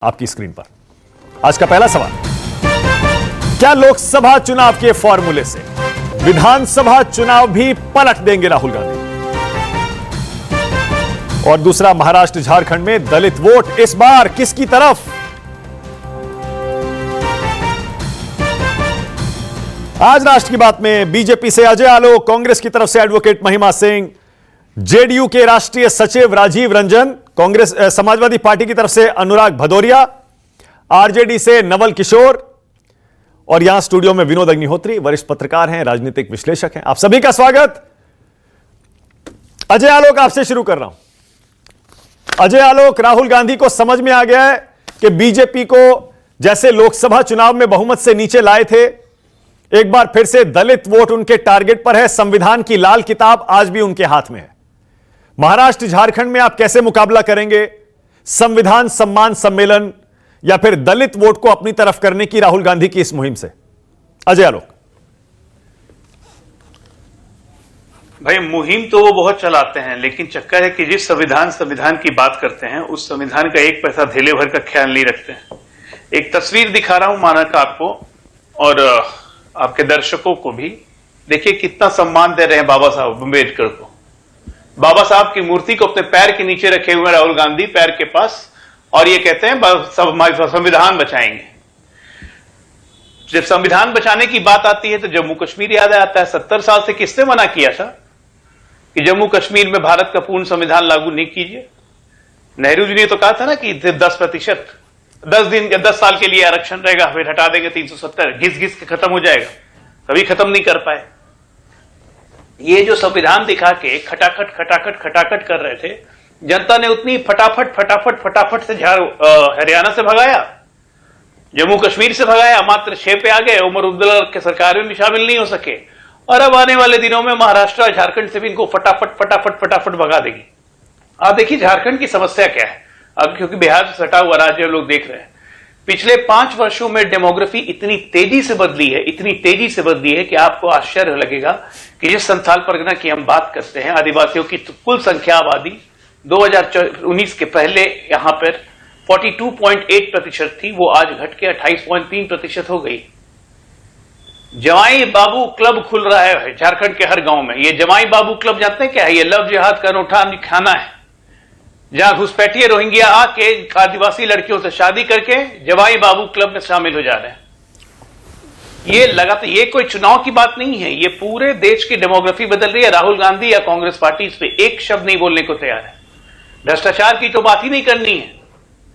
आपकी स्क्रीन पर आज का पहला सवाल, क्या लोकसभा चुनाव के फॉर्मूले से विधानसभा चुनाव भी पलट देंगे राहुल गांधी? और दूसरा, महाराष्ट्र झारखंड में दलित वोट इस बार किसकी तरफ? आज राष्ट्र की बात में बीजेपी से अजय आलोक, कांग्रेस की तरफ से एडवोकेट महिमा सिंह, जेडीयू के राष्ट्रीय सचिव राजीव रंजन, कांग्रेस समाजवादी पार्टी की तरफ से अनुराग भदौरिया, आरजेडी से नवल किशोर और यहां स्टूडियो में विनोद अग्निहोत्री, वरिष्ठ पत्रकार हैं, राजनीतिक विश्लेषक हैं। आप सभी का स्वागत। अजय आलोक, आपसे शुरू कर रहा हूं। अजय आलोक, राहुल गांधी को समझ में आ गया है कि बीजेपी को जैसे लोकसभा चुनाव में बहुमत से नीचे लाए थे, एक बार फिर से दलित वोट उनके टारगेट पर है। संविधान की लाल किताब आज भी उनके हाथ में है। महाराष्ट्र झारखंड में आप कैसे मुकाबला करेंगे? संविधान सम्मान सम्मेलन या फिर दलित वोट को अपनी तरफ करने की राहुल गांधी की इस मुहिम से? अजय आलोक भाई, मुहिम तो वो बहुत चलाते हैं, लेकिन चक्कर है कि जिस संविधान की बात करते हैं उस संविधान का एक पैसा धेले भर का ख्याल नहीं रखते हैं। एक तस्वीर दिखा रहा हूं मानक आपको और आपके दर्शकों को भी। देखिए कितना सम्मान दे रहे हैं बाबा साहब अम्बेडकर को। बाबा साहब की मूर्ति को अपने पैर के नीचे रखे हुए राहुल गांधी, पैर के पास, और ये कहते हैं संविधान बचाएंगे। जब संविधान बचाने की बात आती है तो जम्मू कश्मीर याद आता है। 70 साल से किसने मना किया था कि जम्मू कश्मीर में भारत का पूर्ण संविधान लागू नहीं कीजिए? नेहरू जी ने तो कहा था ना कि 10%, 10 साल के लिए आरक्षण रहेगा, फिर हटा देंगे 370, घिस घिस के खत्म हो जाएगा। कभी खत्म नहीं कर पाए। ये जो संविधान दिखा के खटाखट कर रहे थे, जनता ने उतनी फटाफट से हरियाणा से भगाया, जम्मू कश्मीर से भगाया, मात्र 6 पे आ गए। उमर अब्दुल्ला के सरकार में भी शामिल नहीं हो सके, और अब आने वाले दिनों में महाराष्ट्र और झारखंड से भी इनको फटाफट भगा देगी। आप देखिए झारखंड की समस्या क्या है अब, क्योंकि बिहार से सटा हुआ राज्य लोग देख रहे हैं। पिछले 5 वर्षों में डेमोग्राफी इतनी तेजी से बदली है कि आपको आश्चर्य लगेगा कि जिस संथाल परगना की हम बात करते हैं, आदिवासियों की कुल संख्या आबादी 2019 के पहले यहां पर 42.8% थी, वो आज घट के 28.3% हो गई। जवाई बाबू क्लब खुल रहा है झारखंड के हर गांव में। ये जवाई बाबू क्लब जानते हैं क्या है? ये लव जिहाद का अनूठा खाना है, जहां घुसपैठिए रोहिंग्या आके आदिवासी लड़कियों से शादी करके जवाई बाबू क्लब में शामिल हो जा रहे हैं। ये लगातार, ये कोई चुनाव की बात नहीं है, ये पूरे देश की डेमोग्राफी बदल रही है। राहुल गांधी या कांग्रेस पार्टी इस पे एक शब्द नहीं बोलने को तैयार है। भ्रष्टाचार की तो बात ही नहीं करनी है।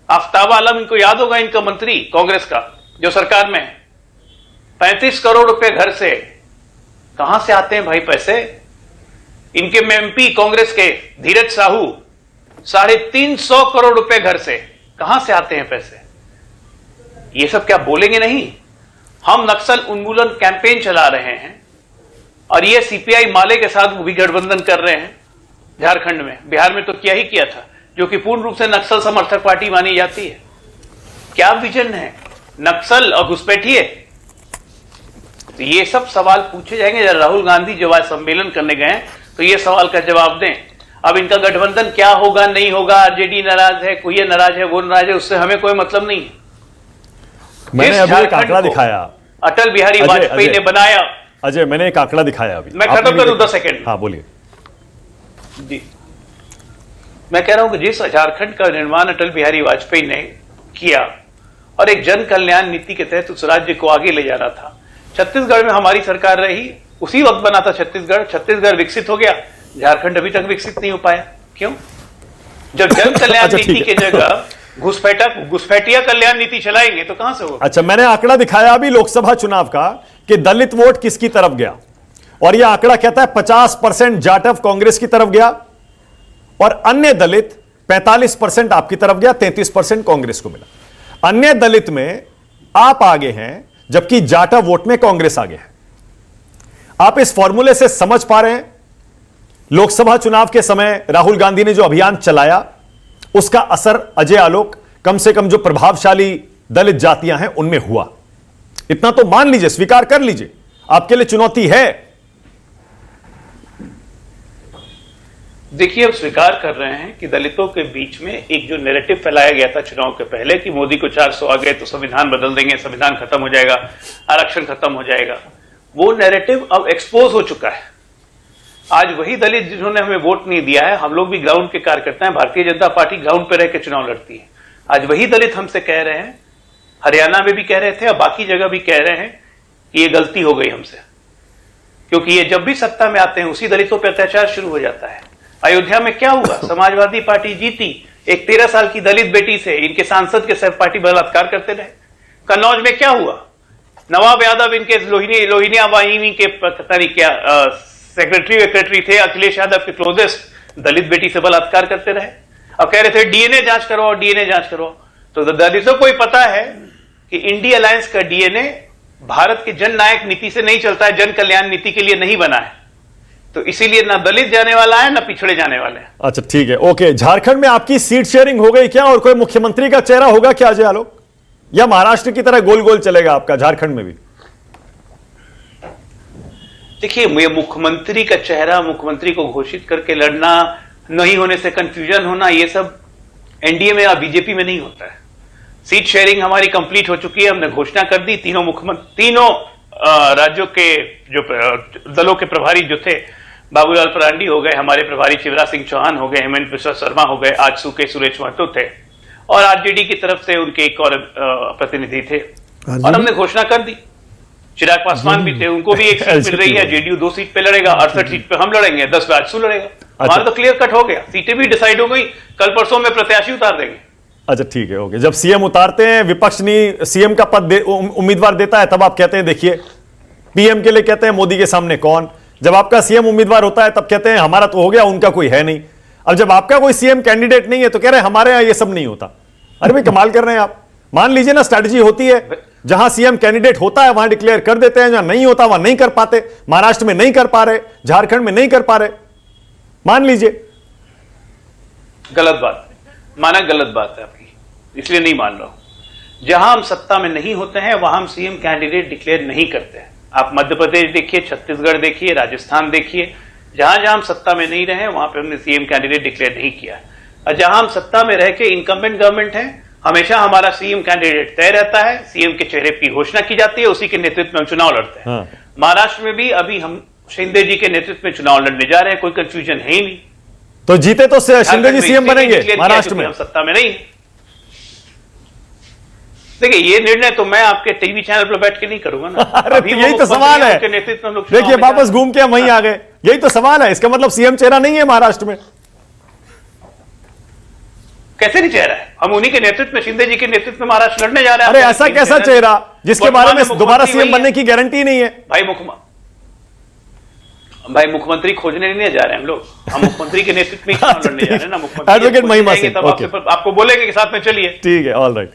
आफ्ताब आलम, इनको याद होगा, इनका मंत्री कांग्रेस का जो सरकार में है, 35 करोड़ रुपए घर से। कहां से आते हैं भाई पैसे? इनके एमपी कांग्रेस के धीरज साहू 350 करोड़ रुपए घर से। कहां से आते हैं पैसे? ये सब क्या बोलेंगे नहीं? हम नक्सल उन्मूलन कैंपेन चला रहे हैं और ये सीपीआई माले के साथ भी गठबंधन कर रहे हैं झारखंड में। बिहार में तो क्या ही किया था, जो कि पूर्ण रूप से नक्सल समर्थक पार्टी मानी जाती है। क्या विजन है? नक्सल और घुसपैठिए। तो ये सब सवाल पूछे जाएंगे। राहुल गांधी जब आज सम्मेलन करने गए तो ये सवाल का जवाब दें। अब इनका गठबंधन क्या होगा नहीं होगा, आरजेडी नाराज है, कोई नाराज है, वो नाराज है, उससे हमें कोई मतलब नहीं है। मैंने अभी एक आंकड़ा दिखाया, अटल बिहारी वाजपेयी ने बनाया। अजय, मैंने एक आंकड़ा दिखाया अभी, मैं खत्म करूं 10 सेकंड। हाँ बोलिए जी। मैं कह रहा हूं कि जिस झारखंड का निर्माण अटल बिहारी वाजपेयी ने किया और एक जन कल्याण नीति के तहत उस राज्य को आगे ले जा रहा था। छत्तीसगढ़ में हमारी सरकार रही, उसी वक्त बना था छत्तीसगढ़ विकसित हो गया, झारखंड अभी तक विकसित नहीं हो पाया। क्यों? जब जन कल्याण नीति की जगह घुसपैठिया कल्याण नीति चलाएंगे तो कहां से होगा? अच्छा, मैंने आंकड़ा दिखाया अभी लोकसभा चुनाव का कि दलित वोट किसकी तरफ गया, और यह आंकड़ा कहता है 50% जाटव कांग्रेस की तरफ गया और अन्य दलित 45% आपकी तरफ गया, 33% कांग्रेस को मिला। अन्य दलित में आप आगे हैं, जबकि जाटव वोट में कांग्रेस आगे है। आप इस फॉर्मूले से समझ पा रहे हैं लोकसभा चुनाव के समय राहुल गांधी ने जो अभियान चलाया उसका असर अजय आलोक, कम से कम जो प्रभावशाली दलित जातियां हैं उनमें हुआ? इतना तो मान लीजिए, स्वीकार कर लीजिए, आपके लिए चुनौती है। देखिए, अब स्वीकार कर रहे हैं कि दलितों के बीच में एक जो नैरेटिव फैलाया गया था चुनाव के पहले कि मोदी को 400 आ गए तो संविधान बदल देंगे, संविधान खत्म हो जाएगा, आरक्षण खत्म हो जाएगा, वो नैरेटिव अब एक्सपोज हो चुका है। आज वही दलित जिन्होंने हमें वोट नहीं दिया है, हम लोग भी ग्राउंड के कार्यकर्ता हैं, भारतीय जनता पार्टी ग्राउंड पे रह के चुनाव लड़ती है। आज वही दलित हमसे कह रहे हैं, हरियाणा में भी कह रहे थे और बाकी जगह भी कह रहे हैं कि ये गलती हो गई हमसे, क्योंकि ये जब भी सत्ता में आते हैं उसी दलितों पर अत्याचार शुरू हो जाता है। अयोध्या में क्या हुआ? समाजवादी पार्टी जीती, एक 13 साल की दलित बेटी से इनके सांसद के सहपाठी बलात्कार करते रहे। कन्नौज में क्या हुआ? नवाब यादव इनके लोहिनिया वाहिनी के पता नहीं क्या सेक्रेटरी थे, अखिलेश यादव के क्लोजेस्ट, दलित बेटी से बलात्कार करते रहे। अब कह रहे थे डीएनए जांच करवाओ, डीएनए जांच करवाओ। तो दलितों को ही पता है कि इंडिया अलायंस का डीएनए भारत के जननायक नीति से नहीं चलता है, जन कल्याण नीति के लिए नहीं बना है। तो इसीलिए ना दलित जाने वाला है ना पिछड़े जाने वाले हैं। अच्छा ठीक है, ओके। झारखंड में आपकी सीट शेयरिंग हो गई क्या, और कोई मुख्यमंत्री का चेहरा होगा क्या अजय आलोक, या महाराष्ट्र की तरह गोल गोल चलेगा आपका झारखंड में भी? देखिए, ये मुख्यमंत्री का चेहरा, मुख्यमंत्री को घोषित करके लड़ना, नहीं होने से कंफ्यूजन होना, ये सब एनडीए में या बीजेपी में नहीं होता है। सीट शेयरिंग हमारी कंप्लीट हो चुकी है, हमने घोषणा कर दी। तीनों राज्यों के जो दलों के प्रभारी जो थे, बाबूलाल मरांडी हो गए, हमारे प्रभारी शिवराज सिंह चौहान हो गए, हेमंत बिस्वा शर्मा हो गए, आजसू के सुरेश महतो थे, और आरजेडी की तरफ से उनके एक और प्रतिनिधि थे, और हमने घोषणा कर दी। चिराग पासवान भी थे, उनको भी एक सीट मिल रही है, जेडीयू 2 सीट पे लड़ेगा, 68 सीट पे हम लड़ेंगे, 10 पे आजसू लड़ेगा। हमारा तो क्लियर कट हो गया, सीटें भी डिसाइड हो गई, कल परसों में प्रत्याशी उतार देंगे। अच्छा ठीक है, ओके। जब सीएम उतारते हैं, विपक्ष नहीं सीएम का पद उम्मीदवार देता है, तब आप कहते हैं देखिए पीएम के लिए कहते हैं मोदी के सामने कौन। जब आपका सीएम उम्मीदवार होता है तब कहते हैं हमारा तो हो गया, उनका कोई है नहीं। अब जब आपका कोई सीएम कैंडिडेट नहीं है तो कह रहे हैं हमारे यहां ये सब नहीं होता। अरे भाई कमाल कर रहे हैं आप। मान लीजिए ना, स्ट्रैटेजी होती है, जहां सीएम कैंडिडेट होता है वहां डिक्लेयर कर देते हैं, जहां नहीं होता वहां नहीं कर पाते। महाराष्ट्र में नहीं कर पा रहे, झारखंड में नहीं कर पा रहे, मान लीजिए। गलत बात माना, गलत बात है आपकी, इसलिए नहीं मान रहा हूं। जहां हम सत्ता में नहीं होते हैं वहां हम सीएम कैंडिडेट डिक्लेयर नहीं करते हैं। आप मध्य प्रदेश देखिए, छत्तीसगढ़ देखिए, राजस्थान देखिए, जहां जहां हम सत्ता में नहीं रहे वहां पे हमने सीएम कैंडिडेट डिक्लेयर नहीं किया। और जहां हम सत्ता में रह के इनकम्बेंट गवर्नमेंट है, हमेशा हमारा सीएम कैंडिडेट तय रहता है, सीएम के चेहरे की घोषणा की जाती है, उसी के नेतृत्व में हम चुनाव लड़ते हैं। हाँ। महाराष्ट्र में भी अभी हम शिंदे जी के नेतृत्व में चुनाव लड़ने जा रहे हैं, कोई कंफ्यूजन है ही नहीं। तो जीते तो शिंदे जी सीएम बनेंगे महाराष्ट्र में, हम सत्ता में नहीं। देखिए, ये निर्णय तो मैं आपके टीवी चैनल पर बैठ के नहीं करूंगा ना। अरे तो यही तो सवाल है। देखिए वापस घूम के हम वहीं आ गए, यही तो सवाल है। इसका मतलब सीएम चेहरा नहीं है महाराष्ट्र में। कैसे नहीं चेहरा है? हम उन्हीं के नेतृत्व में, शिंदे जी के नेतृत्व में महाराष्ट्र लड़ने जा रहे हैं। अरे ऐसा कैसा चेहरा जिसके बारे में दोबारा सीएम बनने की गारंटी नहीं है? भाई मुख्यमंत्री खोजने नहीं जा रहे हैं हम लोग, हम मुख्यमंत्री के नेतृत्व में लड़ने जा रहे हैं ना। मुख्यमंत्री एडवोकेट महिमा सिंह आपको बोलेंगे कि साथ में चलिए। ठीक है, ऑल राइट।